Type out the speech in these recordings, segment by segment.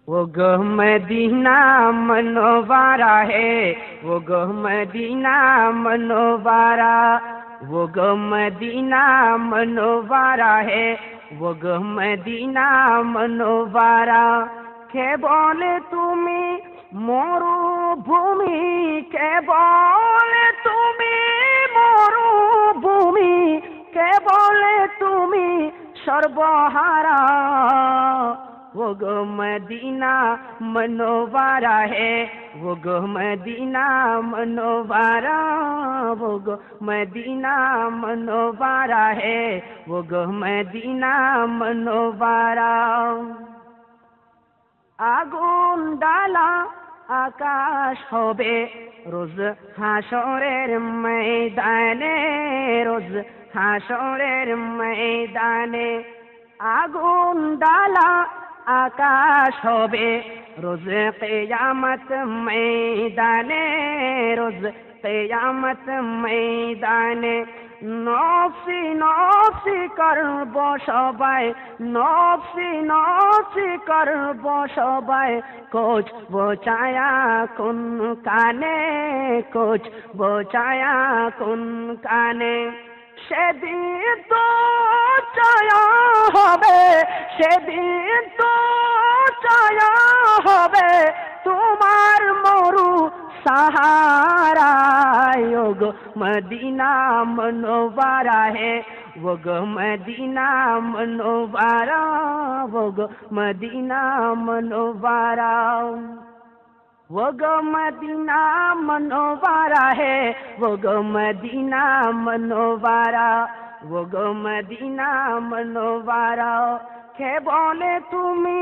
वो गो मदीना मनोवारा है, वो गो मदीना मनोवारा, वो गो मदीना मनोवारा है, वो गो मदीना मनोवारा। কে বলে তুমি মরুভূমি, কে বলে তুমি মরুভূমি, কে বলে তুমি সর্বহারা। वो गो मदीना मनोवारा है, वो गो मदीना मनोवारा, वो गो मदीना मनोवारा है, वो गो मदीना मनोवारा। আগুন ডালা আকাশ হবে রোজ হাসরের ময়দানে, রোজ হাসরের ময়দানে। আগুন ডালা আকাশ হবে রোজ কিয়ামত ময়দানে, রোজ কিয়ামত ময়দানে। নফসি নফসি করব সবাই, নফসি নফসি করব সবাই, কোচ বোচায়া কোন কানে, কোচ বোচায়া কোন কানে। সেদিন তো চায়া হবে, সেদিন তো চায়া হবে তোমার মরু सहारा। वो गो मदीना मनोवारा है, वो गो मदीना मनोवारा, वो गो मदीना मनोवारा। वो गो मदीना मनोवारा है, वो गो मदीना मनोवारा, वो गो मदीना मनोवारा। কে বলে তুমি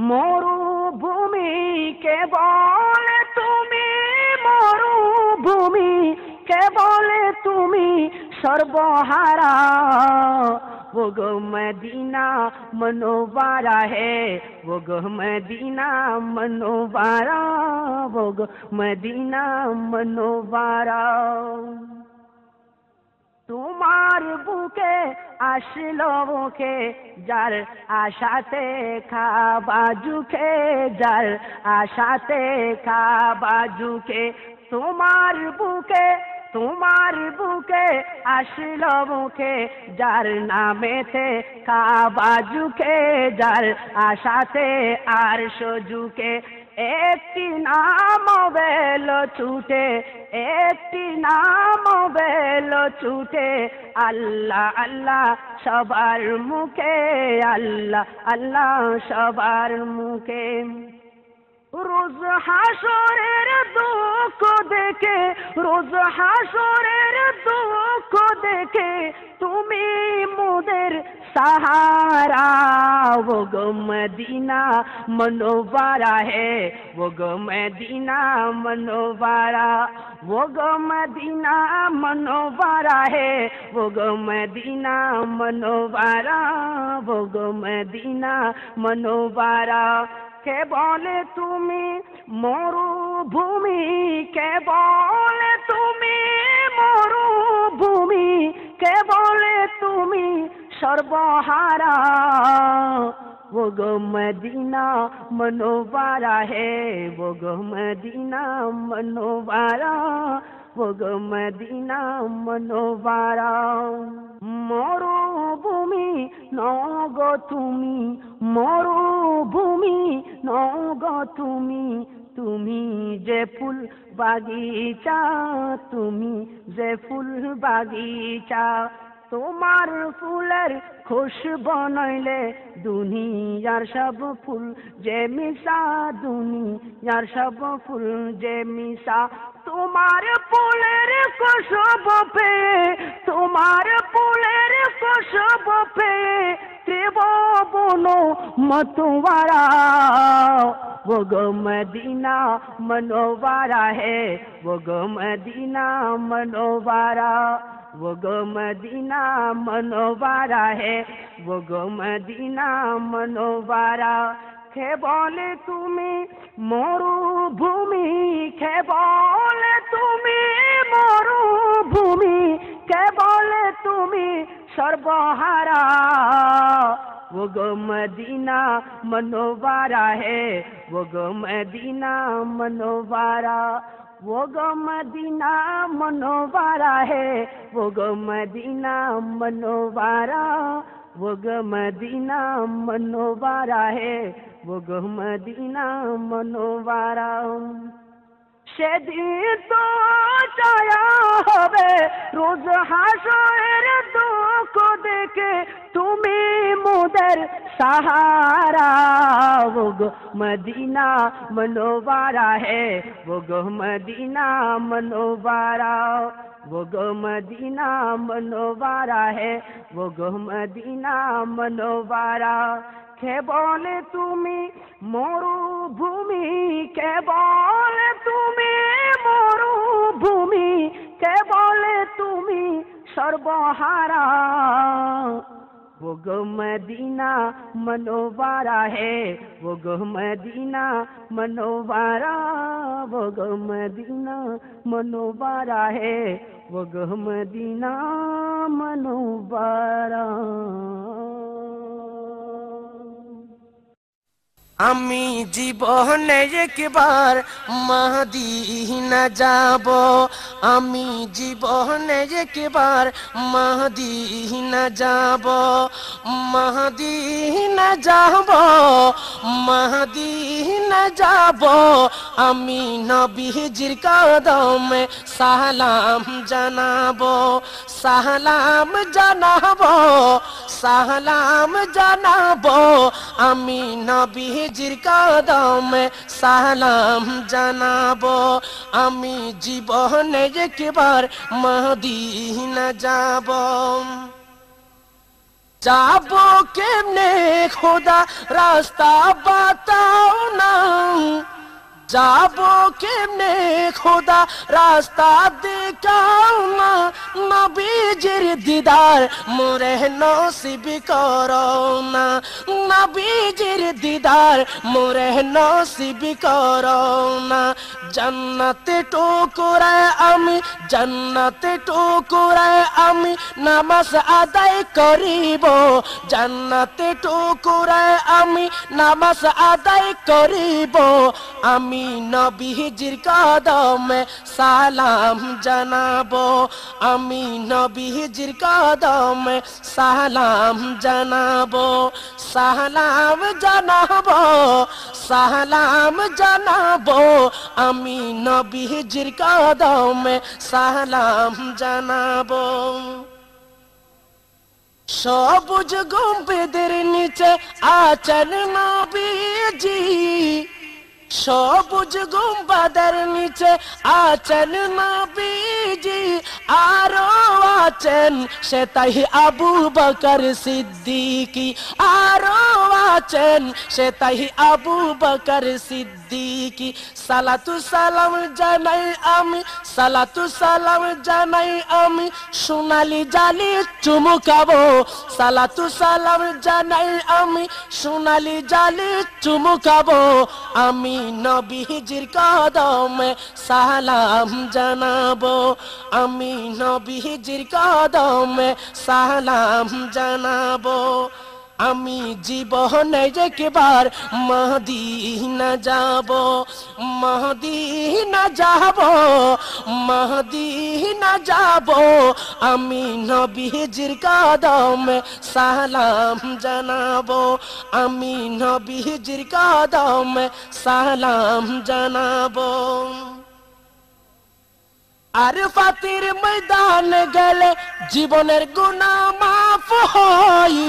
মরুভূমি, কে বলে তুমি মরুভূমি, কে বলে তুমি সর্বহারা। वो गो मदीना मनोवारा है, वो गो मदीना मनोवारा, वो गो मदीना मनोवारा। তোমার বুকে আসলো মুখে যার আশাতে খাবা ঝুঁকে, যার আশাতে খাবা ঝুঁকে। তোমার বুকে, তোমার বুকে আসলো মুখে যার নামেতে খাবা ঝুঁকে, যার আশাতে আর সজুকে। একটি নাম বেলো ছুটে, একটি নাম বেলো ছুটে, আল্লাহ আল্লাহ সবার মুখে, আল্লাহ আল্লাহ সবার মুখে। রোজ হাসরের দুঃখ দেখে, রোজ হাসরের দুঃখ দেখে তুমি মোদের सहारा। वो गो मदीना मनोवारा है, वो गो मदीना मनोवारा, वो गो मदीना मनोवारा है, वो गो मदीना मनोवारा, वो गो मदीना मनोवारा। কে বলে তুমি মরুভূমি, কে বলে তুমি মরুভূমি, কে বলে তুমি সর্বহারা। वो गो मदीना मनोवारा है, वो गो मदीना मनोवारा, वो गो मदीना मनोवारा। মরুভূমি নগো তুমি, মরুভূমি নগো তুমি, তুমি যে ফুল বাগিচা, তুমি যে ফুল বাগিচা। তোমার ফুলের খুশবু নইলে দুনিয়ার সব ফুল যে মিশা, দুনিয়ার সব ফুল যে মিশা। তোমার ফুলের খুশবু পেয়ে, তোমার ফুলের খুশবু পেয়ে ত্রিভুবন मतवारा। वो गो मदीना मनोवारा है, वो गो मदीना मनोवारा, वो गो मदीना मनोवारा है, वो गो मदीना मनोवारा। কে বলে তুমি মরুভূমি, কে বলে তুমি মরুভূমি, কে বলে তুমি সর্বহারা। वो गो मदीना मनोवारा है, वो गो मदीना मनोवारा, वो गो मदीना मनोवारा है, वो गो मदीना मनोवारा, वो गो मदीना मनोवारा है, वो गो मदीना मनोवारा। সেদিন তো ছায়া হবে রোজ হাসরের দুঃখ দেখে তুমি মোদের सहारा, वो गो मदीना मनोवारा है, वो गो मदीना मनोवारा, वो गो मदीना मनोवारा है, वो गो मदीना मनोवारा। কে বলে তুমি মরুভূমি, কে বলে তুমি মরুভূমি, কে বলে তুমি সর্বহারা, वो गो मदीना मनोवारा है, वो गो मदीना मनोवारा, वो गो मदीना मनोवारा है, वो गो मदीना मनोवारा। আমি জীবনে একবার মদিনা যাব, আমি জীবনে একবার মদিনা যাব, মদিনা যাব, মদিনা যাব, আমি নবীজির কদমে সালাম জানাবো, সালাম জানাবো, সালাম জানাবো, আমি নবীজির কদমে সালাম জানাবো, আমি জীবনে একবার মদিনা যাব। যাবো কেমনে খোদা রাস্তা বাতাও না, যাবো কেমনে খোদা রাস্তা দেখাও না, নবীজির দিদার মোরে নসিব করো না, নবীজির দিদার মোরে নসিব করো না। জান্নাতে টুকুরায় আমি, জান্নাতে টুকুরায় আমি নামাজ আদায় করিব, জান্নাতে টুকুরায় আমি নামাজ আদায় করিব, আমি নবীজির কদমে সালাম জানাবো, আমি নবীজির কদমে সালাম জানাবো, সালাম জানাবো, সালাম জানাবো, আমি নবীজির কদমে সালাম জানাবো। সবুজ গম্বুজের নিচে আছেন নবীজি, সবুজ গুম্বাদের নিচে আছেন নবীজি, আরো আছেন সেতাই আবু বকর সিদ্দিকী, আরো আছেন সেতাই আবু বকর সিদ্দিকী। সালাতু সালাম জানাই আমি, সালাতু সালাম জানাই আমি, সোনালি জালি চুমুকাবো, সালাতু সালাম জানাই আমি, সোনালি জালি চুমুকাবো, আমি নবীজির কদমে সালাম জানাবো, আমি নবীজির কদমে সালাম জানাবো, আমি জীবনে একবার মদিনা যাব, মদিনা যাব, মদিনা যাব, আমি নবীজির কদমে সালাম জানাবো, আমি নবীজির কদমে সালাম জানাবো। আরফাতের ময়দান গেলে জীবনের গুনাহ মাফ হয়,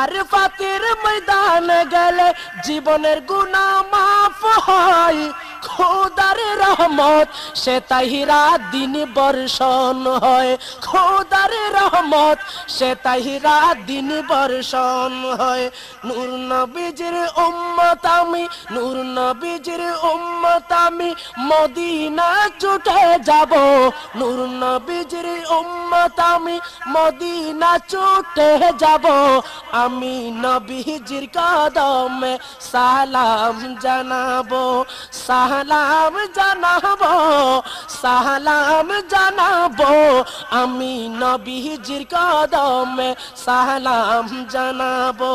আরফাতের ময়দান গেলে জীবনের গুনাহ মাফ হয়, খোদার রহমত সে তাই রাত দিন বর্ষণ হয়, খোদার রহমত সে তাই রাত দিন বর্ষণ হয়। নূর নবীজির উম্মত আমি, নূর নবীজির উম্মত আমি, মদিনা ছুটে যাব, নূর নবীজির উম্মত আমি, মদিনা ছুটে যাব, আমি নবীজির কদমে সালাম জানাবো, সালাম জানাবো, সালাম জানাবো, আমি নবীজির কদমে সালাম জানাবো।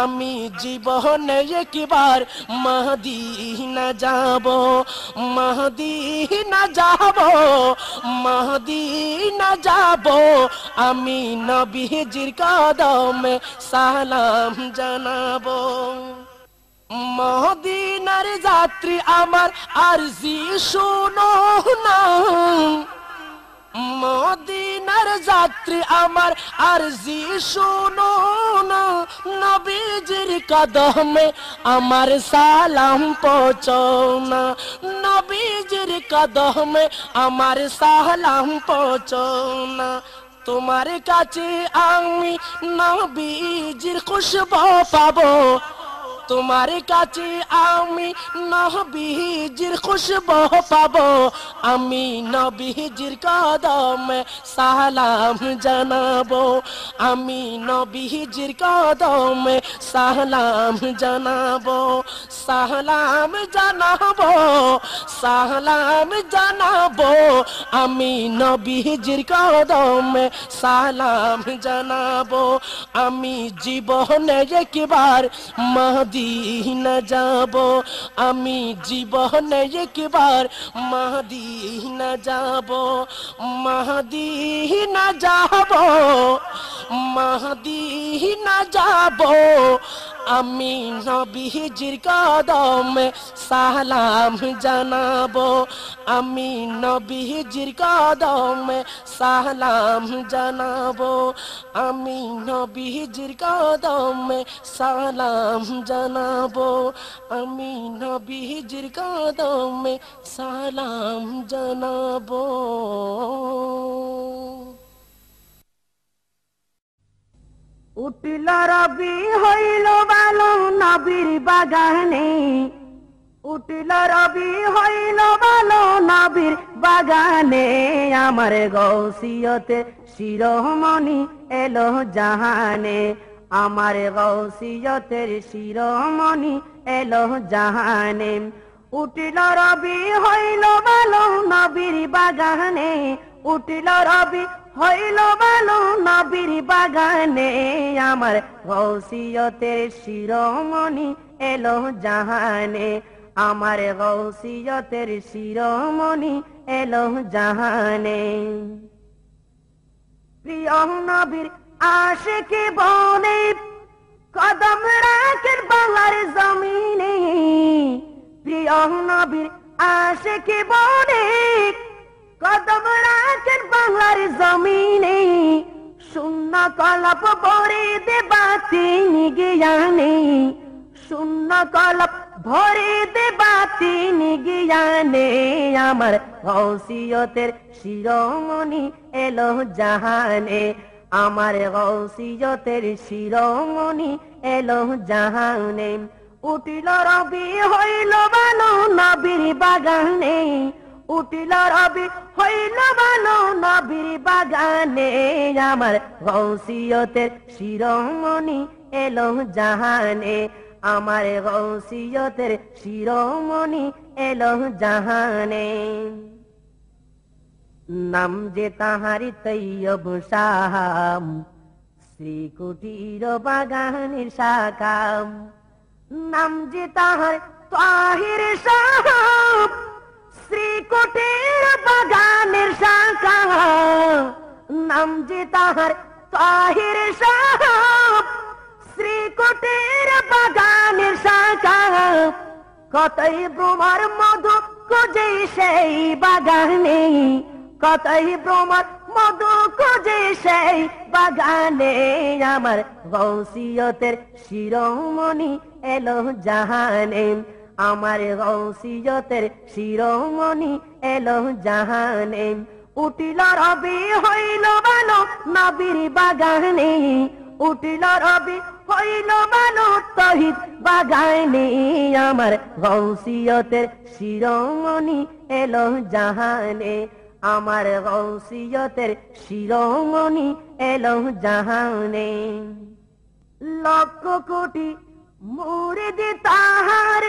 আমি জীবনে একবার মদিনা যাব, মদিনা যাব, মদিনা যাব, আমি নবীজির কদমে সালাম জানাবো। মদিনার যাত্রী আমার আরজি শুনো না, মদিনার যাত্রী আমার আরজি শুনো না, নবীজির কদমে আমার সালাম পৌঁছাও না, নবীজির কদমে আমার সালাম পৌঁছাও না। তোমার কাছে আমি নবীজির খুশবু পাবো, তোমার কাছে আমি নবীজির খুশবু পাবো, আমি নবীজির কদমে সালাম জানাবো, আমি নবীজির কদমে সালাম জানাবো, সালাম জানাবো, সালাম জানাবো, আমি নবীজির কদমে সালাম জানাবো। আমি জীবনে একবার মদিনা যাব, আমি জীবনে একবার মদিনা যাব, মদিনা যাব, মদিনা যাব, আমি নবীজির কদমে সালাম জানাবো, আমি নবীজির কদমে সালাম জানাবো, আমি নবীজির কদমে সালাম জানাবো, আমি নবীজির কদমে সালাম জানাবো। উঠিল রবি হইল ভালো নবীর বাগানে, উঠিল রবি হইল ভালো নবীর বাগানে, আমার গৌসিয়তে শিরোমণি এলো জাহানে, আমার গৌসিয়তের শিরোমণি এলো জাহানে। উঠিল রবি হইল ভালো নবীর বাগানে, উঠিল রবি হইল ভালো নবীর বাগানে, আমার গৌসিয়তের শিরোমণি এলো জাহানে, আমার গৌসিয়তের শিরোমণি এলো জাহানে। প্রিয় নবীর আশিকি বনে কদম রাখেন বাংলার জমিনে, প্রিয় নবীর আশিকি বনে কদম রাখেন বাংলার জমিনে, শূন্য কলপ ভরে দেবা তিনি জ্ঞানে, শূন্য কলপ ভরে দেবা তিনি জ্ঞানে, আমার গৌসিয়তের শিরোমণি এলো জাহানে, আমার গৌসিয়তের শিরোমণি এলো জাহানে। উঠিল রবি হইল ভালো নবীর বাগানে, উঠিল রবি হইল ভালো নবীর বাগানে, আমার গৌসিয়তের শিরোমণি এলো জাহানে, আমার গৌসিয়তের শিরোমণি এলো জাহানে। নাম যে তাহারি তৈয়ব শাহাম, শ্রীকুটির বাগানের শাখাম, নাম যে তাহার তাহির শাহাম, শ্রীকুটির বাগানের শাখা, নাম যে তাহার তাহির শাহাম, শ্রীকুটির বাগানের শাখা, কতই ভ্রমর মধু খুঁজে সেই বাগানে, কতই ভ্রমর মধু খুঁজে সেই বাগানে, আমার গৌসিয়তের শিরোমণি এলো জাহানে, আমার গৌসিয়তের শিরোমণি এলো জাহানে। উঠিল রবি হইল ভালো নবীর বাগানে, উঠিল রবি হইল ভালো তহিদ বাগানে, আমার গৌসিয়তের শিরোমণি এলো জাহানে, আমার গৌসিয়তের শিরোমণি এলো জাহানে। লক্ষ কোটি মুরিদ তাহার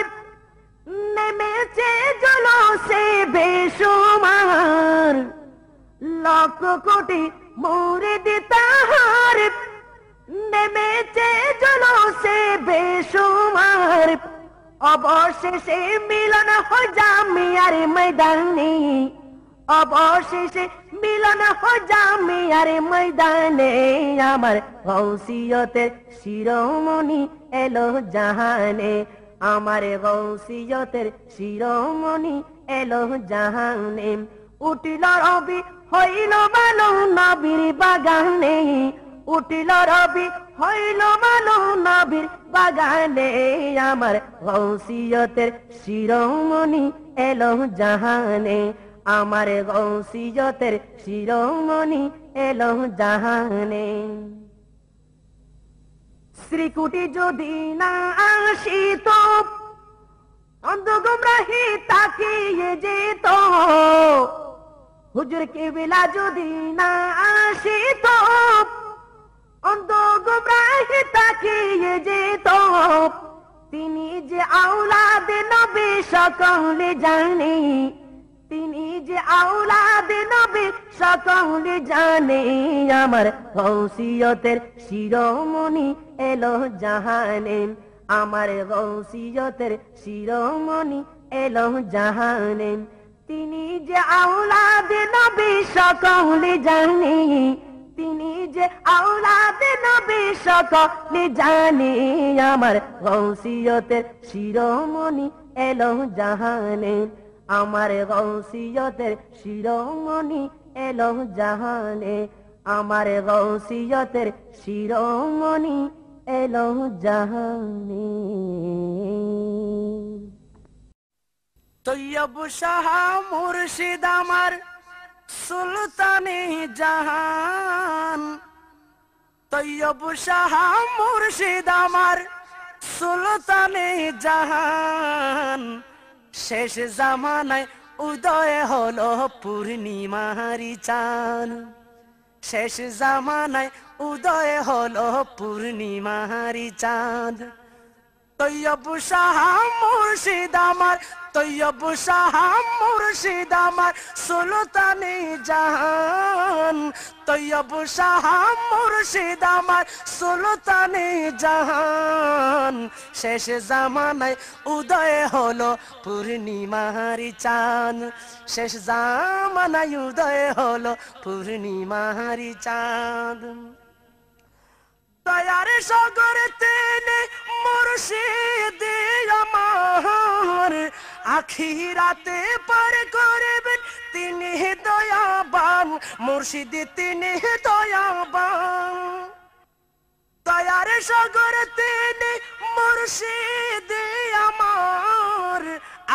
নেমেছে লক্ষ কোটি মুরিদ তাহার নেমেছে জলসে বেসুমার অবশেষে মিলন হয় জামিয়ার ময়দানে অবশেষে মিলন হয় জামিয়ার ময়দানে আমার গৌসিয়তের শিরোমণি এলো জাহানে আমার গৌসিয়তের শিরোমণি এলো জাহানে উঠিল রবি হইল ভালো নবীর বাগানে উঠিল রবি হইল ভালো নবীর বাগানে আমার গৌসিয়তের শিরোমণি এলো জাহানে আমার গৌসিয়তের শিরোমণি এলো জাহানে শ্রীকুটি যদি না আসিত অন্ধ গুমরাহি তাকিয়ে যেত হুজুর কেবলা যদি না আসিত অন্ধ গুমরাহি তাকিয়ে যেত তিনি যে আওলাদে নবী সকলে জানে তিনি যে আওলাদে নবী সকলে জানে আমার গৌসিয়তের শিরোমণি এলো জাহানে আমার গৌসিয়তের শিরোমণি এলো জাহানে তিনি যে আওলাদে নবী সকলে জানে তিনি যে আওলাদে নবী সকলে জানে আমার গৌসিয়তের শিরোমণি এলো জাহানে আমার গৌসিয়তের শিরোমণি এলো জাহানে আমার গৌসিয়তের শিরোমণি এলো জাহানে তৈয়ব শাহ মুর্শিদ আমার সুলতানে জাহান তৈয়ব শাহ মুর্শিদ আমার সুলতানে জাহান শেষ জামানায় উদয় হলো পূর্ণিমারি চাঁদ শেষ জামানায় উদয় হলো পূর্ণিমারি চাঁদ তৈয়ব শাহ মুর্শিদ আমার তৈয়ব শাহ মুর্শিদ আমার সুলতানে জাহান তৈয়ব শাহ মুর্শিদ আমার সুলতানে জাহান শেষ জামানায় উদয় হলো পূর্ণিমারি চাঁদ শেষ জামানায় উদয় হলো পূর্ণিমারি চাঁদ দয়ার সাগর তেনে মুর্শিদ আমার আখিরাতে পার করবেন তিনি দয়াবান মুর্শিদ তিনি দয়াবান দয়ার সাগর তেনে মুর্শিদ আমার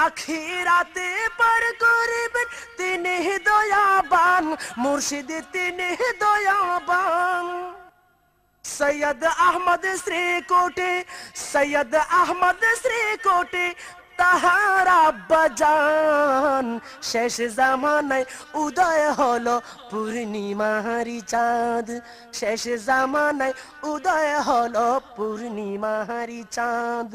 আখিরাতে পার করবেন তিনি দয়াবান মুর্শিদ তিনি দয়াবান সৈয়দ আহমদ শ্রীকোটে সৈয়দ আহমদ শ্রীকোটে তাহার আব্বা জান শেষ জামানায় উদয় হলো পূর্ণিমারি চাঁদ শেষ জামানায় উদয় হলো পূর্ণিমারি চাঁদ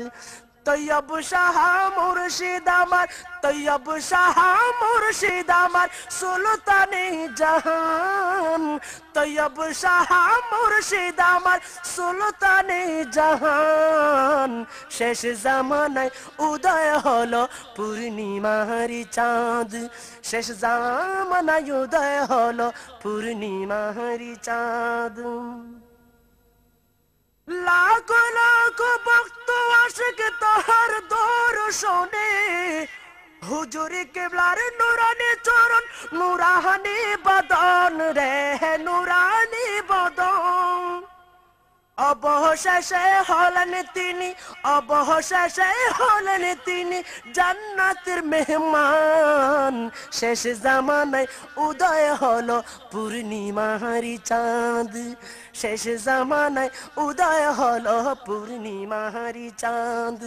তৈয়ব শাহ মুর্শিদ আমার তৈয়ব শাহ মুর্শিদ আমার সুলতানে জাহান তৈয়ব শাহ মুর্শিদ আমার সুলতানে জাহান শেষ জামানায় উদয় হলো পূর্ণিমারি চাঁদ শেষ জামানায় উদয় হলো পূর্ণিমারি চাঁদ লাখো লাখো ভক্ত আশিক তাহার দর্শনে হুজুর কেবলার নুরানি চরণ নুরানি বদন রে নুরানি বদন অবশেষে হলেন তিনি অবশেষে হলেন তিনি জান্নাতের মেহমান শেষ জামানায় উদয় হলো পূর্ণিমারি চাঁদ শেষ জামানায় উদয় হলো পূর্ণিমারি চাঁদ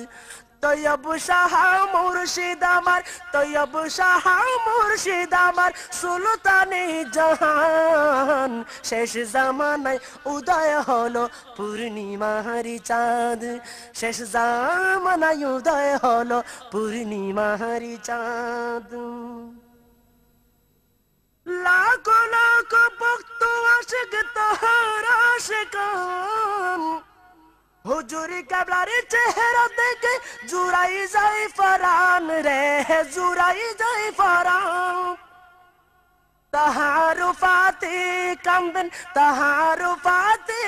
তৈয়ব শাহ মুর্শিদ আমার তৈয়ব শাহ মুর্শিদ আমার সুলতানে জাহান শেষ জামানায় উদয় হলো পূর্ণিমারি চাঁদ শেষ জামানায় উদয় হলো পূর্ণিমারি চাঁদ লাখো লাখো ভক্ত আশিক তাহার আশিকান হুজুর কেবলার চেহারা দেখে জুড়াই যায় ফরান রে, জুড়াই যায় ফরান। তাহার ফাতে কামদেন, তাহার ফাতে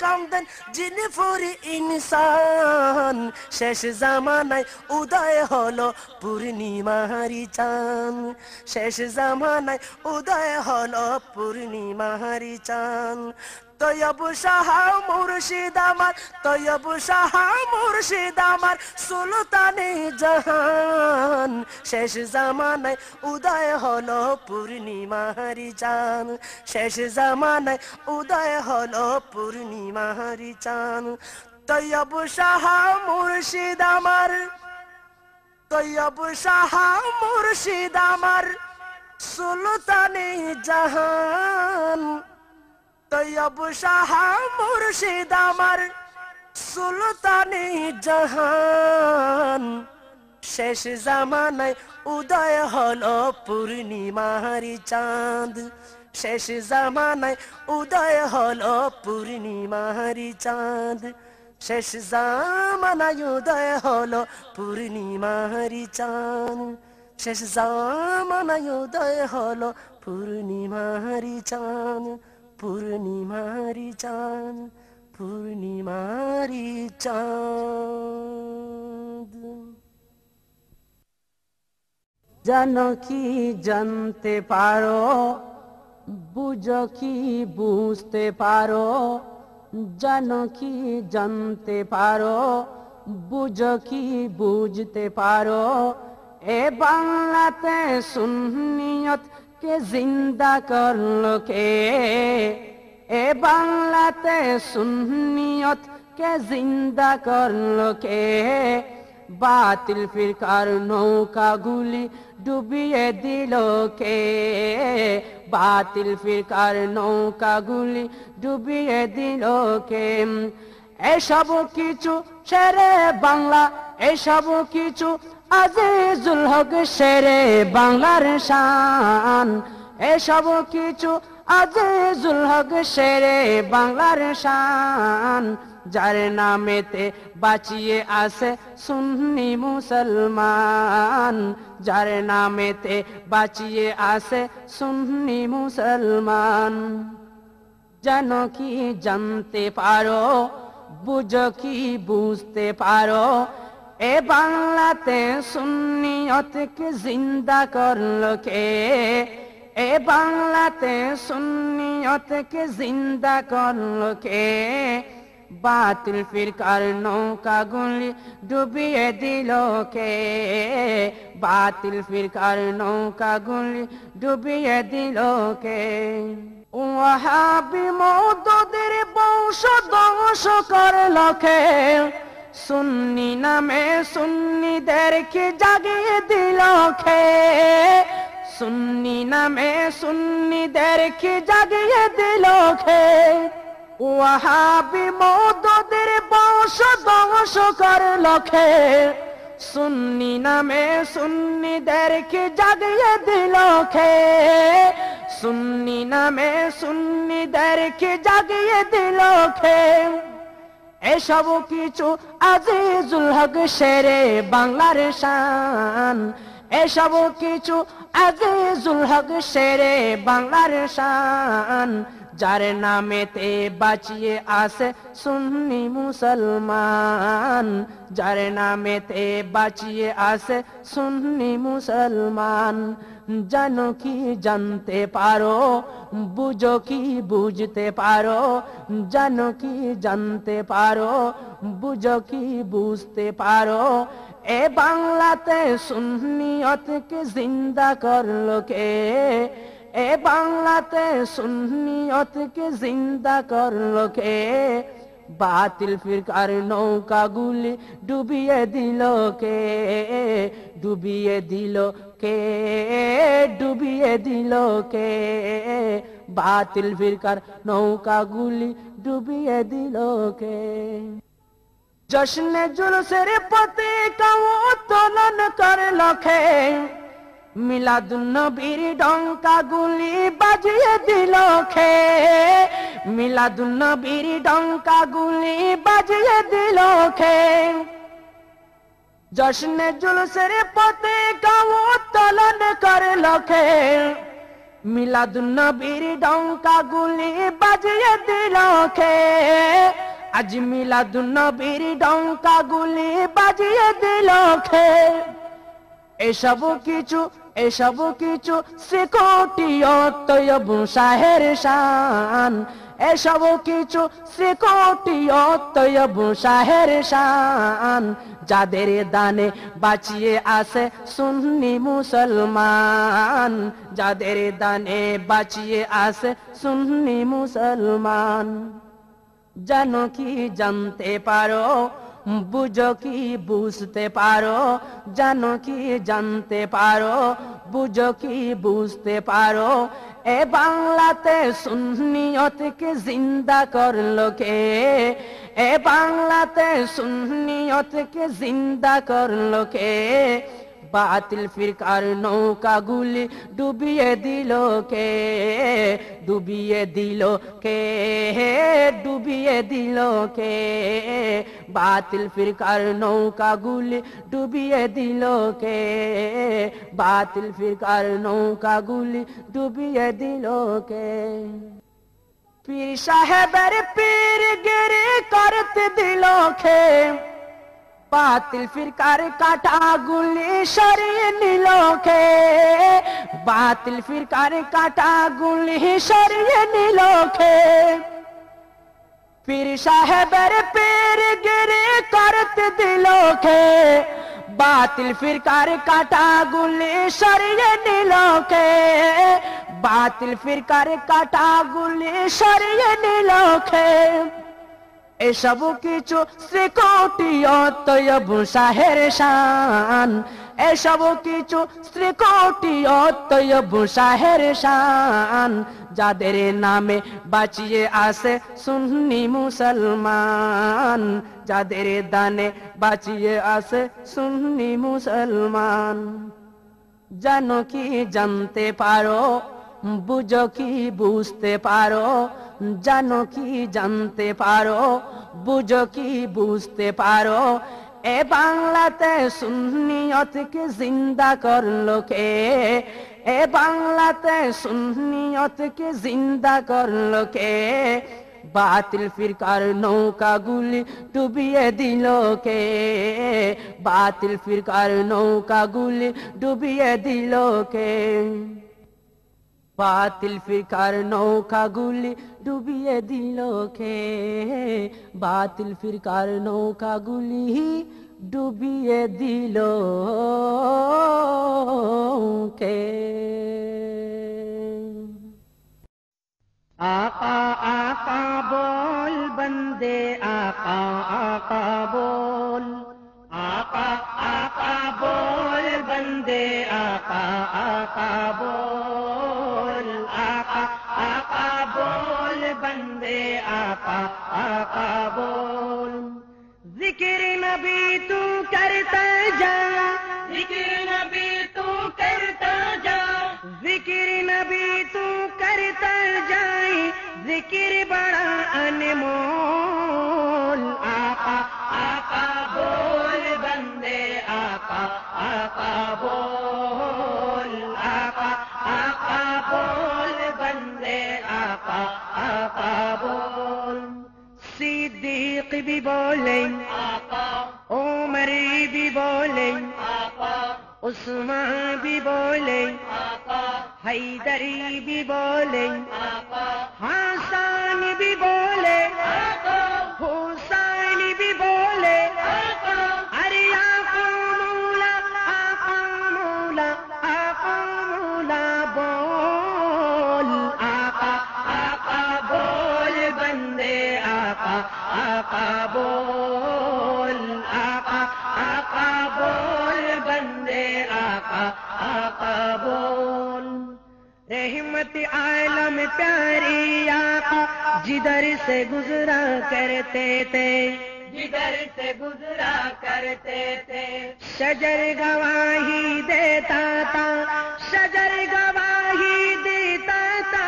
কামদেন যিনি ফুরি ইনসান। শেষ জামানায় উদয় হলো পূর্ণিমারি চাঁদ, শেষ জামানায় উদয় হলো পূর্ণিমারি চাঁদ। তৈয়ব শাহ মুর্শিদ আমার, তৈয়ব শাহ মুর্শিদ আমার সুলতানে জাহান। শেষ জামানায় উদয় হলো পূর্ণিমারি চাঁদ, শেষ জামানায় উদয় হলো পূর্ণিমারি চাঁদ। তৈয়ব শাহ মুর্শিদ আমার, তৈয়ব শাহ মুর্শিদ আমার সুলতানে জাহান। তৈয়ব শাহ মুর্শিদ আমার সুলতানে জাহান। শেষ জামানায় উদয় হলো পূর্ণিমারি চাঁদ, শেষ জামানায় উদয় হলো পূর্ণিমারি চাঁদ। শেষ জামানায় উদয় হলো পূর্ণিমারি চাঁদ, শেষ জামানায় উদয় হলো পূর্ণিমারি চাঁদ, পূর্ণিমারি চাঁদ, পূর্ণিমারি চাঁদ। জানো কি জানতে পারো, বুঝো কি বুঝতে পারো, জানো কি জানতে পারো, বুঝো কি বুঝতে পারো। এ বাংলাতে সুন্নিয়ত কে জিন্দা করলো কে, এ বাংলাতে সুন্নিয়ত কে জিন্দা করলো কে। বাতিল ফিরকার নৌকা গুলি ডুবিয়ে দিল কে, বাতিল ফিরকার নৌকা গুলি ডুবিয়ে দিল কে। এসব কিছু শেরে বাংলা, এসব কিছু আজিজুল হক শেরে বাংলার শান। এসব কিছু আজিজুল হক শেরে বাংলার শান। যার নামেতে বাঁচিয়ে আসে সুন্নি মুসলমান, যার নামেতে বাঁচিয়ে আসে সুন্নি মুসলমান। জানো কি জানতে পারো, বুঝো কি বুঝতে পারো। এ বাংলাতে সুন্নিয়তকে জিন্দা করলো কে, এ বাংলাতে সুন্নিয়তকে জিন্দা করলো কে। বাতিল ফিরকার নৌকা গুলি ডুবিয়ে দিল কে, বাতিল ফিরকার নৌকা গুলি ডুবিয়ে দিল কে। ওয়াহাবি মওদুদের বংশ ধ্বংস করলো কে, সুন্নি নামে সুন্নিদেরকে জাগিয়ে দিল কে, সুন্নি নামে সুন্নিদেরকে জাগিয়ে দিল কে। ওয়াহাবি মওদুদের বংশ ধ্বংস করলো কে, সুন্নি নামে সুন্নিদেরকে জাগিয়ে দিল কে, সুন্নি নামে সুন্নিদেরকে জাগিয়ে দিল কে। এসব কিছু আজিজুল হক শেরে বাংলার শান, এসব কিছু আজিজুল হক শেরে বাংলার শান। যার নামেতে বাঁচিয়ে আসে সুন্নি মুসলমান, যার নামেতে বাঁচিয়ে আসে সুন্নি মুসলমান। জানো কি জানতে পারো, বুঝো কি বুঝতে পারো, জানো কি জানতে পারো, বুঝো কি বুঝতে পারো। এ বাংলাতে সুন্নিয়তকে জিন্দা করলো কে, এ বাংলাতে সুন্নিয়তকে জিন্দা করলো কে। বাতিল ফিরকার নৌকা গুলি ডুবিয়ে দিল কে, ডুবিয়ে দিল কে, ডুবিয়ে দিল কে। বাতিল ফিরকার নৌকা গুলি ডুবিয়ে দিল কে। জশ্নে জুলুসের পতাকা উত্তোলন করলো কে, মিলাদুন্নবীর ডঙ্কা গুলি বাজিয়ে দিল খে, মিলাদুন্নবীর ডঙ্কা গুলি বাজিয়ে দিল খে। জশ্নে জুলুসের পতাকা উত্তোলন করল খে, মিলাদুন্নবীর ডঙ্কা গুলি বাজিয়ে দিল খে। আজ মিলাদুন্নবীর ডঙ্কা গুলি বাজিয়ে দিল খে। এসব কিছু শ্রীকোটি তৈয়ব শাহের শান, এসব কিছু শ্রীকোটি তৈয়ব শাহের শান। যাদের দানে বাঁচিয়ে আসে সুন্নি মুসলমান, যাদের দানে বাঁচিয়ে আসে সুন্নি মুসলমান। জানো কি জানতে পারো, বুঝো কি বুঝতে পারো, জানো কি জানতে পারো, বুঝো কি বুঝতে পারো। এ বাংলাতে সুন্নিয়তকে জিন্দা করলো কে, এ বাংলাতে সুন্নিয়তকে জিন্দা করলো কে। বাতিল ফিরকার নৌকা গুলি ডুবিয়ে দিল কে, ডুবিয়ে দিল কে, ডুবিয়ে দিল কে। বাতিল ফিরকার নৌকা গুলি ডুবিয়ে দিল কে, বাতিল ফিরকার নৌকা গুলি ডুবিয়ে দিল কে। পীর সাহেবের পীরগিরি করতে দিল খে, বাতিল ফিরকার কাটা গুলি সরিয়ে নিল খে, বাতিল ফিরকার কাটা গুলি সরিয়ে নিল খে। পীর সাহেবের পীরগিরি করতে দিল খে, বাতিল ফিরকার কাটা গুলি সরিয়ে নিল খে, বাতিল ফিরকার কাটা গুলি সরিয়ে নিল খে। এসব কিছু শ্রীকোটি তৈয়ব শাহের শান, এসব কিছু শ্রীকোটি তৈয়ব শাহের শান। যাদের নামে বাঁচিয়ে আসে সুন্নি মুসলমান, যাদের দানে বাঁচিয়ে আসে সুন্নি মুসলমান। জানো কি জানতে পারো, বুঝো কি বুঝতে পারো, জানো কি জানতে পারো, বুঝো কি বুঝতে পারো। এ বাংলাতে সুন্নিয়তকে জিন্দা করলো কে, এ বাংলাতে সুন্নিয়তকে জিন্দা করলো কে। বাতিল ফিরকার নৌকা গুলি ডুবিয়ে দিল কে, বাতিল ফিরকার নৌকা গুলি ডুবিয়ে দিল কে। বাতিল ফিরকার নৌকা গুলি ডুবিয়ে দিল কে, বাতিল ফিরকার নৌকা গুলি ডুবিয়ে দিল কে। आका आका बोल बंदे आका आका बोल, आका आका बोल बंदे आका आका बोल, आका आका बोल बंदे आका आका बोल। जिक्र नबी तू करता जा, जिक्र नबी तू करता जा, जिक्र नबी तू करता जाए, जिक्र बड़ा अनमोल। आका आका बोल बंदे आका आका बोल, आका आका बोल बंदे आका आका बोल। सिद्दीक भी बोले आका, उमर भी बोले आका, उस्मान भी बोले आका, हैदरी भी बोले आका, हसन भी बोले आका, हुसैन भी बोले आका। अरे आका मौला, आका मौला, आका मौला बोल। आका आका बोल बंदे आका आका बोल, आका आका बोल बंदे आका आका बोल। रहमत आलम प्यारी आका जिधर से गुजरा करते थे, जिधर से गुजरा करते थे। शजर गवाही देता था شجر گواہی دیتا تھا،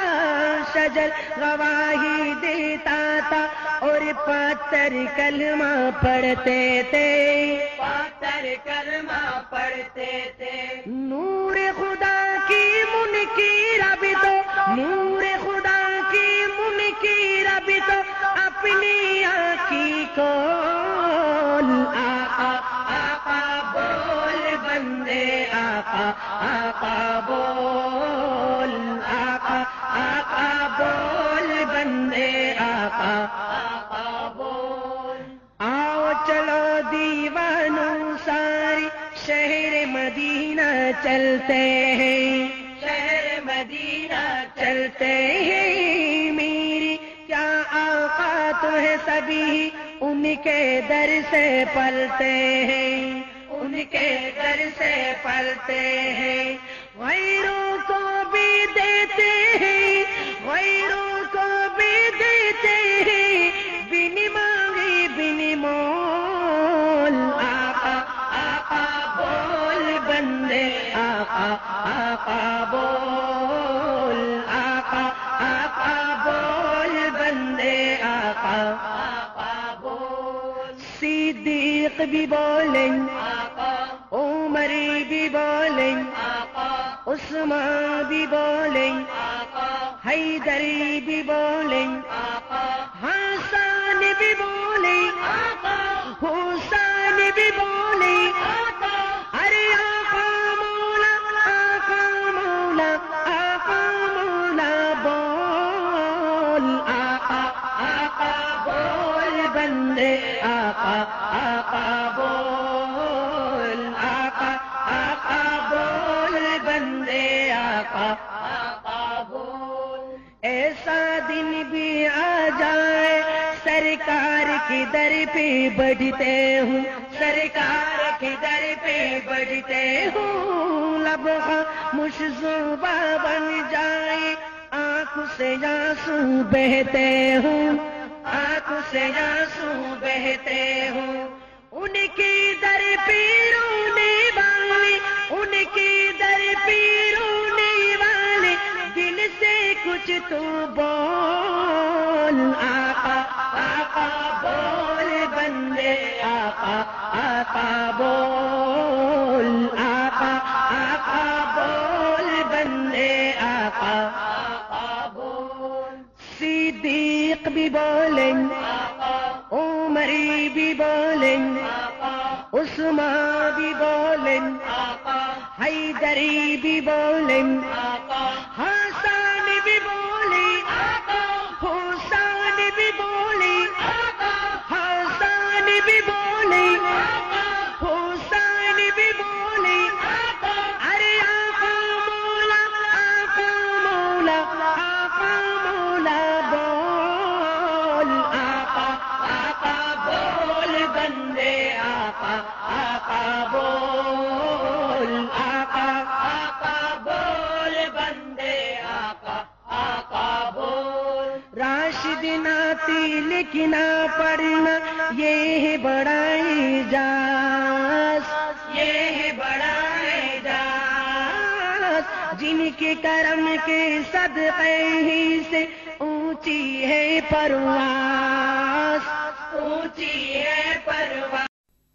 شجر گواہی دیتا تھا، اور پتھر کلمہ پڑھتے تھے، پتھر کلمہ پڑھتے تھے۔ نور خدا کی منکر اب تو، نور خدا کی منکر اب تو اپنی آنکھی کھول، آقا آقا بول بندے، آقا آقا بول، آقا آقا بول بندے، آقا آقا بول۔ آؤ چلو دیوانوں ساری شہر مدینہ چلتے ہیں، شہر مدینہ چلتے ہیں، میری کیا آقا تو ہے سبھی ان کے در سے پلتے ہیں، ان کے در سے پلتے ہیں۔ غیروں کو بھی دیتے ہیں، غیروں کو بھی دیتے ہیں، بن مانگی بن مول، آقا آقا بول بندے، آقا آقا بول، آقا آقا بول بندے، آقا آقا بول۔ صدیق بھی بولیں آقا، عمر بھی بولیں آقا، عثمان بھی بولیں آقا، حیدر بھی بولیں آقا، حسن بھی بولیں آقا، حسین بھی بولیں آقا، ارے آقا مولا، آقا مولا، آقا مولا بول، آقا آقا بول بندے، آقا آقا بول، آقا آقا بول بندے، آقا آقا بول۔ ایسا دن بھی آ جائے سرکار کی در پہ بڑھتے ہوں، سرکار کی در پہ بڑھتے ہوں، لب خاموش زباں بن جائے، آنکھوں سے آنسو بہتے ہوں، آنکھوں سے آنسو بہتے ہوں۔ ان کی در پہ رونے والے، ان کی در پہ رونے والے، دل سے کچھ تو بول، آقا آقا بول بندے، آقا آقا بول، آقا آقا بول بندے، آقا آقا بول۔ صدیق بھی بولیں آقا، عمر بھی بولیں آقا، عثمان بھی بولیں آقا، حیدر بھی بولیں آقا، حسن بھی بولیں آقا، حسین بھی بولیں آقا، حسن بھی بولیں آقا، حسین بھی بولیں آقا، ارے آقا مولا، آقا مولا، آقا مولا بول، آقا آقا بول بندے، آقا آقا بول، آقا آقا بول بندے، آقا آقا بول۔ راشد ناتی لکھنا پڑھنا یہ ہے بڑا اعجاز، یہ ہے بڑا اعجاز، جن کے کرم کے صدقے ہی سے اونچی ہے پرواز، اونچی ہے پرواز۔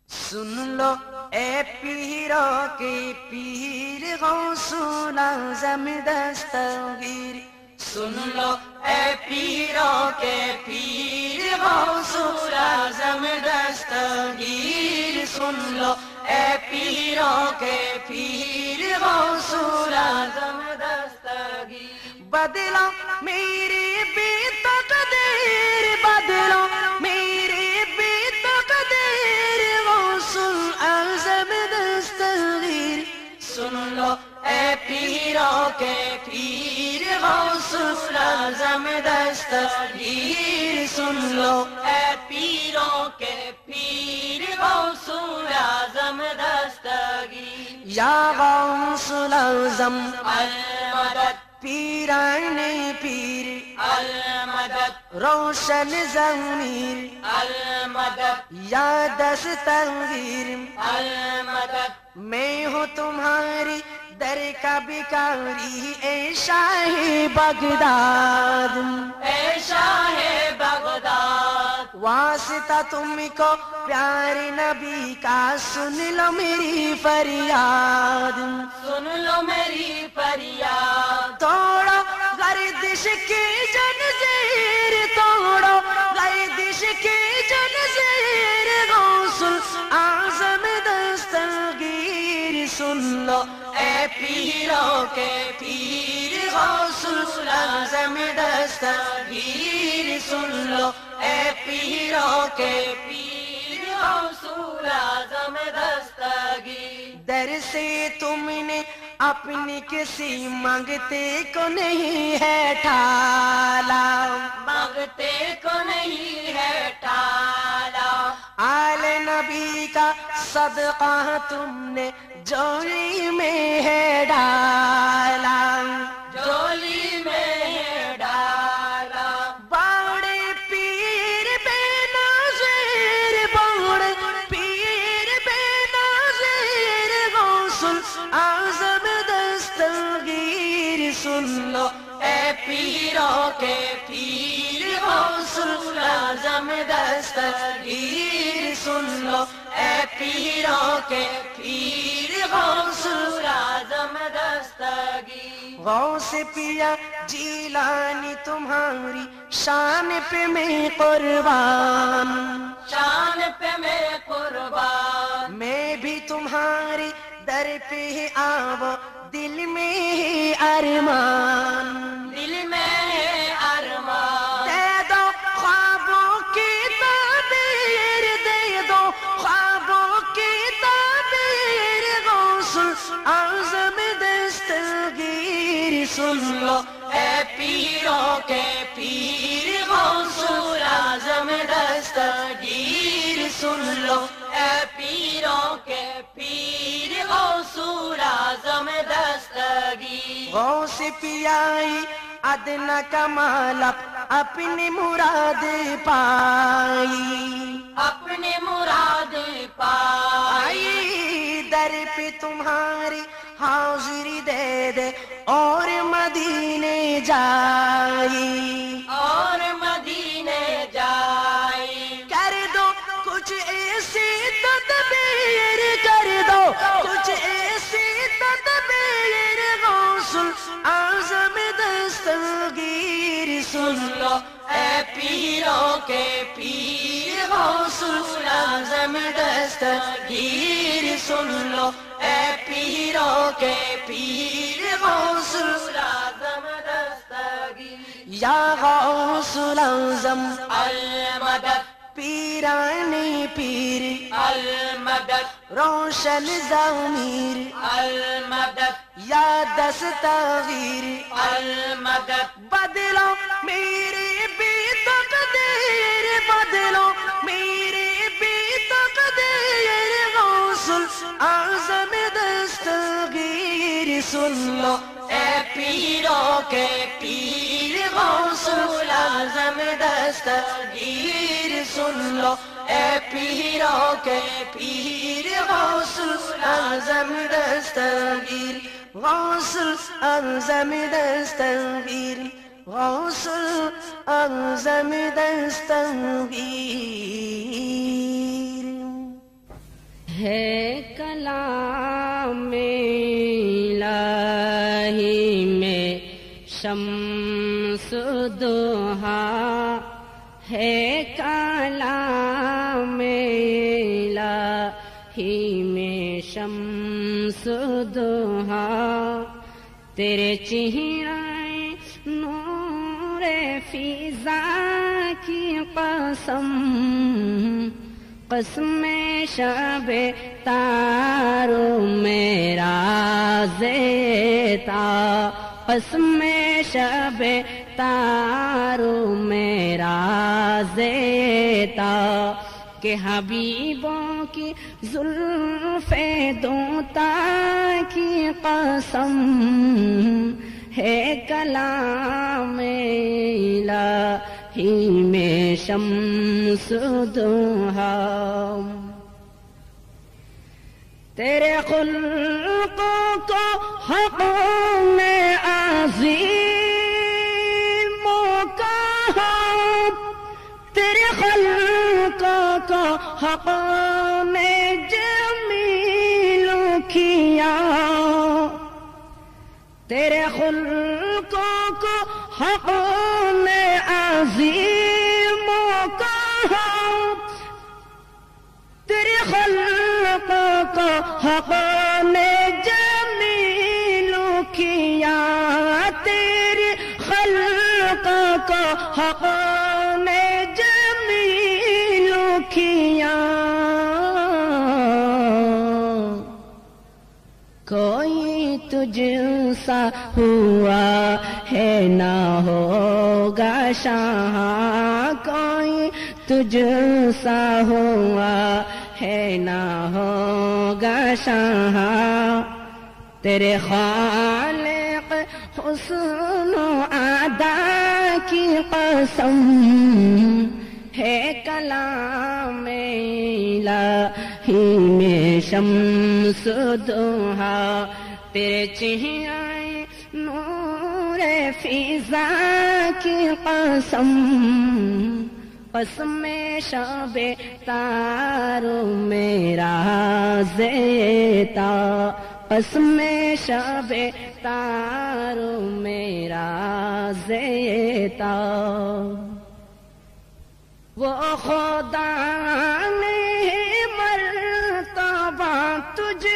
سن لو اے پیروں کے پیر غوث الاعظم دستگیر، سن لو اے پیروں کے پیر غوث الاعظم دستگیر، سن لو اے پیروں کے پیر غوث الاعظم دستگیر۔ بدلو میری بھی تقدیر، بدلو میری بھی تقدیر، غوث الاعظم دستگیر، سن لو اے پیروں کے پیر غوث الاعظم دستگیر، سن لو اے پیروں کے پیر غوث الاعظم دستگیر۔ یا غوث الاعظم المدد، پیران پیر المدد، روشن ضمیر المدد، یا دستگیر المدد، میں ہوں تمہاری در کا بکاری اے شاہ بغداد، اے شاہ بغداد، واسطہ تم کو پیارے نبی کا، سن لو میری فریاد، سن لو میری فریاد، توڑو گردش کی زنجیر، توڑو گردش کی زنجیر، غوث اعظم دستگیر، سن لو اے پیروں کے پیر، غوث اعظم دستگیر، سن لو اے پیروں کے پیر، غوث اعظم دستگیر، در سے تم نے اپنی کسی مانگتے کو نہیں ہے ٹھالا، مانگتے کو نہیں ہے ٹالا، آل نبی کا صدقہ تم نے جولی میں ہے ڈالا، جولی میں ہے ڈالا، باڑے پیر بے نظیر، باڑے پیر بے نظیر، غوث اعظم دستگیر، سن لو اے پیروں کے پیر، غوث اعظم دستگیر، سن لو اے پیروں کے پیر، غوث اعظم دستگیر، غوث پیا جیلانی تمہاری شان پہ میں قربان، شان پہ میں قربان، میں بھی تمہاری در پہ آو، دل میں ہے ارمان، دل میں ہے ارمان، دے دو خوابوں کی تعبیر، دے دو خوابوں کی تعبیر، غوث اعظم دستگیر، سن لو اے پیروں کے پیر، غوث اعظم دستگیر، سن لو اے پیروں کے پیر، غوث اعظم دستگیر، غوث پیائی ادنا کمال اپنی مراد پائی، اپنی مراد پائی، آئی در پہ تمہاری حاضری دے دے اور مدینے جائی، اور مدینے جائی، کر دو کچھ ایسی تدبیر، کر دو کچھ ایسی تدبیر، غوث اعظم دستگیر، سن لو اے پیروں کے پیر، غوث اعظم دستگیر، سن لو اے پیروں کے پیر، غوث اعظم دستگیر، یا غوث اعظم المدد، پیرانی پیر، المدد، روشن ضمیر، المدد، یا دستگیر، المدد، بدلو میری بھی تقدیر، بدلو میری بھی تقدیر، غوث اعظم دستگیر، سن لو اے پیروں کے پیر، غوث اعظم دستگیر، سن لو اے پیروں کے پیر، غوث اعظم دستگیر، غوث اعظم دستگیر، غوث اعظم دستگیر، ہے کلام الہی میں شمس دوہا، ہے کلام الہی میں شمس دوہا، تیرے چہرے نور فضا کی قسم، قسم شب تارو میرا زیتا، قسم شب تارو میرا زیتا، کہ حبیبوں کی زلف دوتا کی قسم، ہے کلام الہی میں شمس دوہا، تیرے خلقوں کو حق نے عظیموں کہا، تیرے خلقوں کو حق نے جمیل کیا، تیرے خلقوں کو حق نے عظیموں کہا، تیرے خلقوں کو حق نے جمیل کیا، تیرے خلقوں کو حق نے جمیل کیا۔ کوئی تجھ سا ہوا ہے نہ ہوگا شاہ، کوئی تجھ سا ہوا ہے نہ ہوگا شاہ، تیرے خالق حسن و ادا کی قسم ہے کلام الہی میں شمس دوحا، تیرے چہرے نور فضا کی قسم، قسم شب تارو میرا زیتا، قسم شب تارو میرا زیتا۔ وہ خدا نے مرتبہ تجھ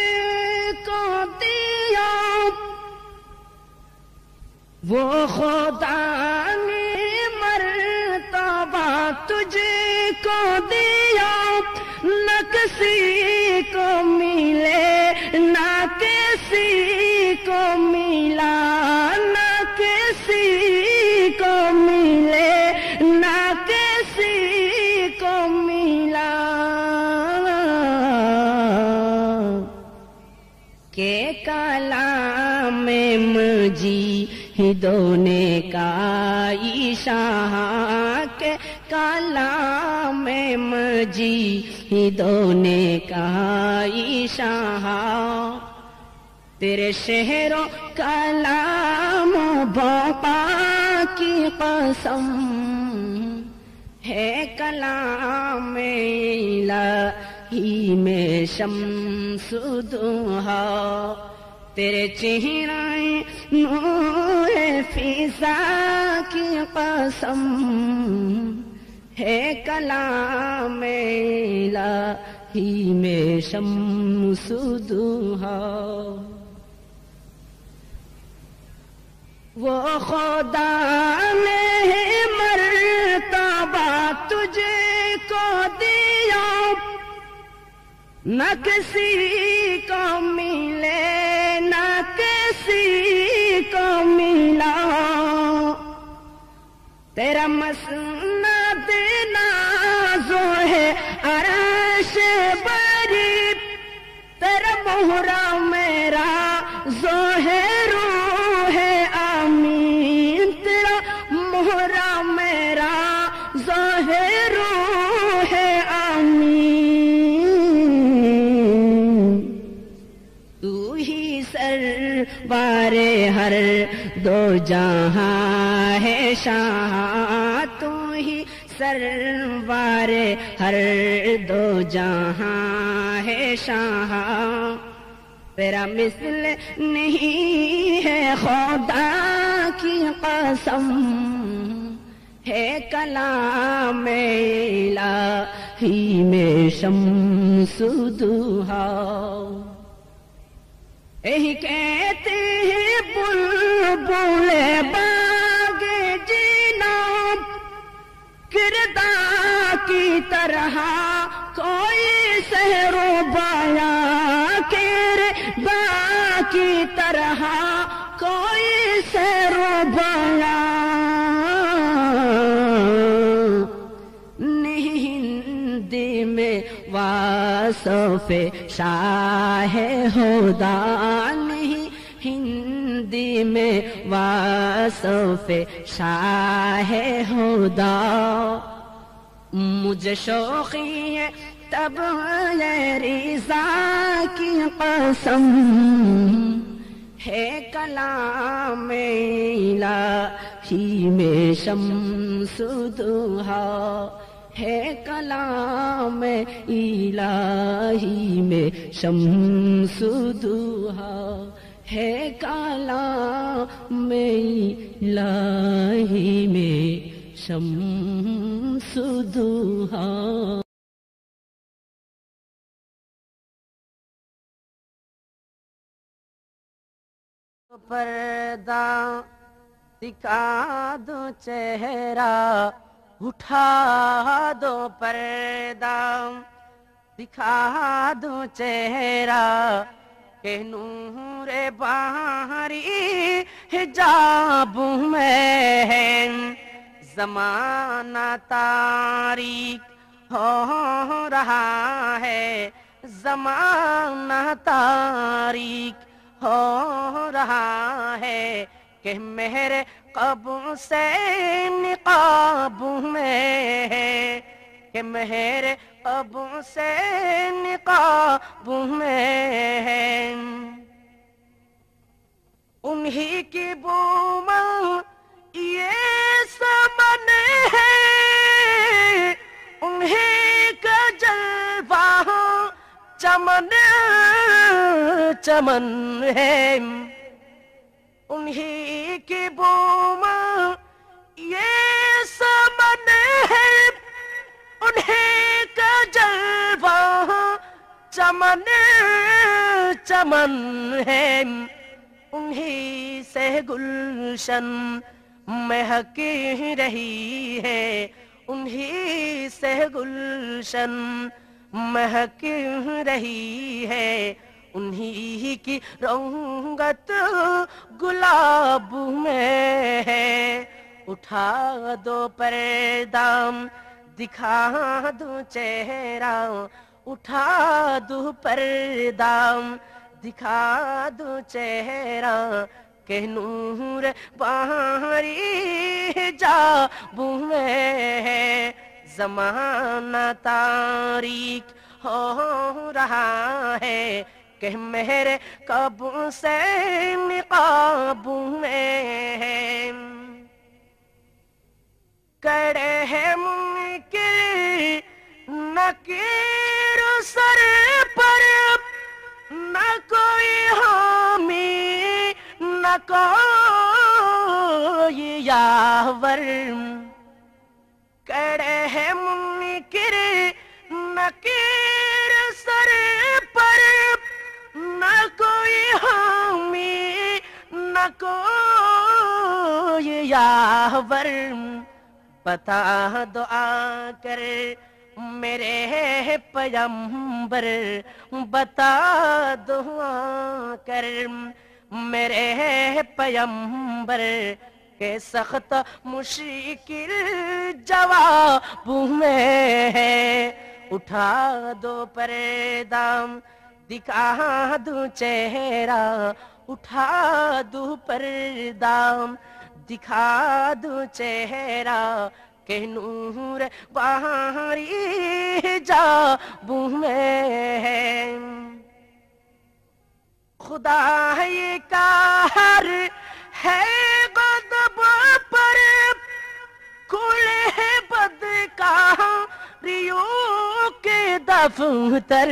کو دیا، وہ خدا نے مرتبہ تجھ کو دیا، نہ کسی کو ملے نہ کسی کو ملا، نہ کسی کو ملے نہ کسی کو ملا، کہ کلام مجیدوں نے کائی شاہ، کہ کلام مجیدوں نے کائی شاہ، تیرے شہر و کلام و بقا کی قسم ہے کلام الہی میں شمس دوحا، تیرے چہرے نور فضا کی قسم ہے کلام الہی میں شمس دوحا۔ وہ خدا نے مرتبہ تجھ کو دیا، نہ کسی کو ملے نہ کسی کو ملا، تیرا مسند نازو ہے عرش بری، تیرا مہرا میرا ظاہر ہے آمین، تیرا مہرا میرا ظاہر ہے آمین، تو ہی سرور ہر دو جہاں ہے شاہ، تو ہی سرور ہر دو جہاں ہے شاہ، تیرا مثل نہیں ہے خدا کی قسم ہے کلام الہی میں شمس دوحا۔ یہی کہتے ہیں بلبل باغ جینا، کردار کی طرح کوئی سحر و بیاں، کردار کی طرح کوئی سحر و بیاں، ہندی میں واصف شاہ ہدا، نہیں ہندی میں واصف شاہ ہدا، مجھے شوقی ہے جب یہ رضا کی قسم ہے کلام الہی میں شمس ضحیٰ، ہے کلام الہی میں شمس ضحیٰ، ہے کلام الہی میں شمس ضحیٰ۔ پردہ دکھا دو چہرہ، اٹھا دو پردہ دکھا دو چہرہ، کہ نور باہری حجاب میں ہے، زمانہ تاریک ہو رہا ہے، زمانہ تاریک ہو رہا ہے، کہ میرے قبو سے نقاب میں ہے، کہ میرے قبو سے نقاب میں ہے۔ انہی کی بومل یہ سمن ہے، انہی کا جلوہ چمن چمن ہے، انہی کی بومل یہ سمن ہے، انہی کا جلوہ چمن چمن ہے، انہی سے گلشن مہک رہی ہے، انہی سے گلشن مہک رہی ہے، انہی کی رنگت گلاب میں ہے۔ اٹھا دو پردہ دکھا دو چہرہ، اٹھا دو پردہ دکھا دو چہرہ، کہ نور باہری حجاب میں ہے، زمانہ تاریک ہو رہا ہے، کہ میرے قبو سے نقاب میں ہے۔ کڑے ہے منکر نکیر سر پر، نہ کوئی حامی نہ کوئی یاور، کڑے ہے منکر نکیر سر پر، نہ کوئی حامی نہ کوئی یاور، بتا دو آ کر میرے پیغمبر، بتا دو آ کر میرے پیغمبر، کہ سخت مشکل جواب میں ہے۔ اٹھا دو پردہ دکھا دو چہرہ، اٹھا دو پردہ دکھا دو چہرہ، کہ نور باہری حجاب میں ہے۔ خدا کا ہر ہے غضب پر، کھلے ہیں بدکاریوں کے دفتر،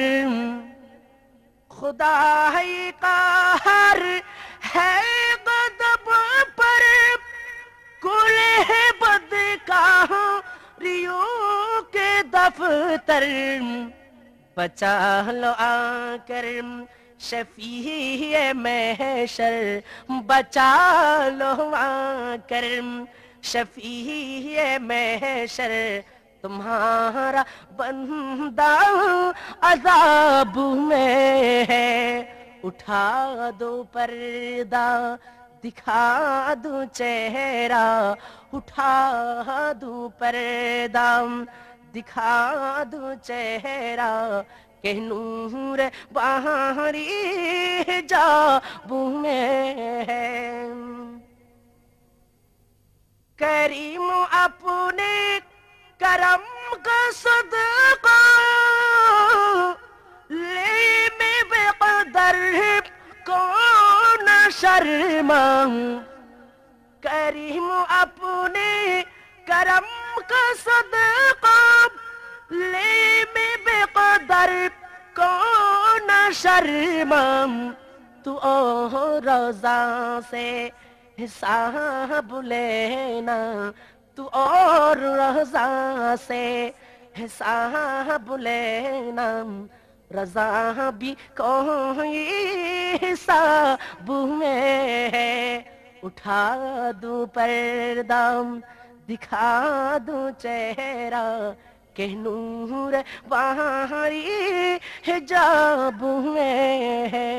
خدا کا ہر ہے غضب پر، کھلے ہیں بدکاریوں کے دفتر، بچا لو آ کر شفیع محشر، بچا لو آ کر شفیع محشر، تمہارا بندہ عذاب میں ہے۔ اٹھا دو پردہ دکھا دو چہرہ، اٹھا دو پردہ دکھا دو چہرہ، کہ نور باہری حجاب میں ہے۔ کریم اپنے کرم کا صدقہ शर्माऊं करीम अपने करम का सदका ले में बेकदर को न शर्माऊं तू ओ रोजा से हिसाब लेना तू और रोजा से हिसाब लेना रजा भी कोई हिसाब में है उठा दूं पर्दा दिखा दूं चेहरा के नूर बाहरी हिजाब में है